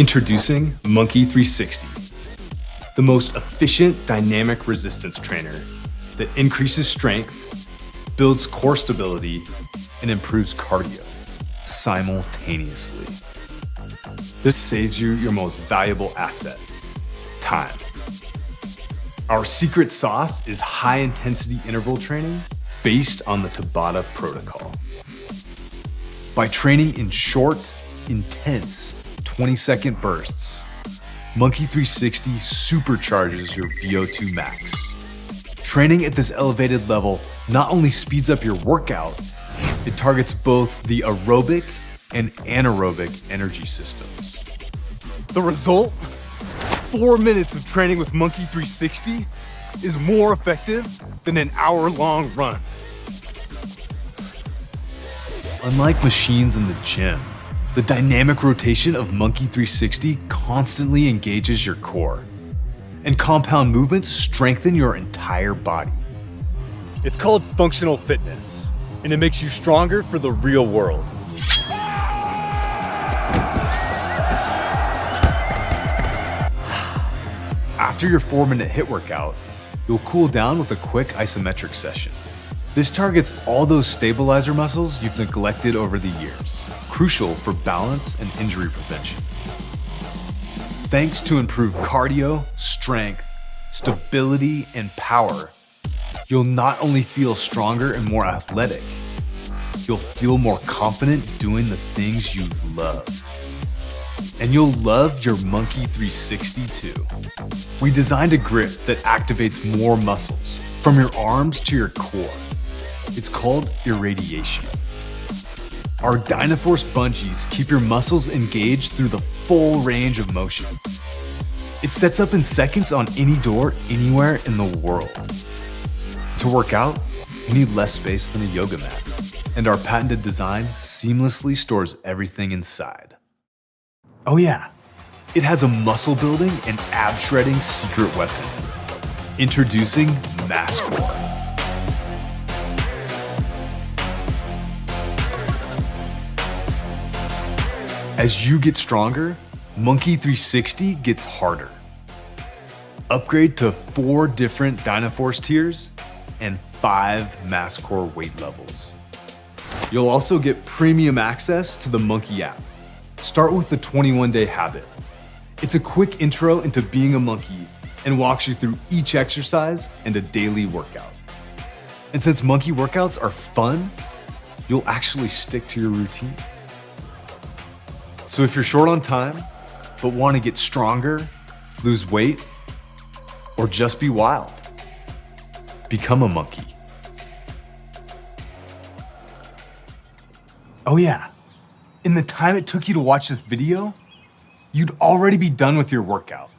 Introducing Monkii 360, the most efficient dynamic resistance trainer that increases strength, builds core stability, and improves cardio simultaneously. This saves you your most valuable asset, time. Our secret sauce is high-intensity interval training based on the Tabata protocol. By training in short, intense 20-second bursts, Monkii 360 supercharges your VO2 max. Training at this elevated level not only speeds up your workout, it targets both the aerobic and anaerobic energy systems. The result? 4 minutes of training with Monkii 360 is more effective than an hour-long run. Unlike machines in the gym, the dynamic rotation of Monkii 360 constantly engages your core, and compound movements strengthen your entire body. It's called functional fitness, and it makes you stronger for the real world. After your 4-minute HIIT workout, you'll cool down with a quick isometric session. This targets all those stabilizer muscles you've neglected over the years, crucial for balance and injury prevention. Thanks to improved cardio, strength, stability, and power, you'll not only feel stronger and more athletic, you'll feel more confident doing the things you love. And you'll love your Monkii 360 too. We designed a grip that activates more muscles, from your arms to your core. It's called irradiation. Our Dynaforce bungees keep your muscles engaged through the full range of motion. It sets up in seconds on any door anywhere in the world. To work out, you need less space than a yoga mat, and our patented design seamlessly stores everything inside. Oh yeah, it has a muscle building and ab shredding secret weapon. Introducing MassCore. As you get stronger, Monkii 360 gets harder. Upgrade to 4 different Dynaforce tiers and 5 MassCore weight levels. You'll also get premium access to the Monkii app. Start with the 21-day habit. It's a quick intro into being a monkey and walks you through each exercise and a daily workout. And since Monkii workouts are fun, you'll actually stick to your routine. So if you're short on time, but want to get stronger, lose weight, or just be wild, become a monkey. Oh yeah, in the time it took you to watch this video, you'd already be done with your workout.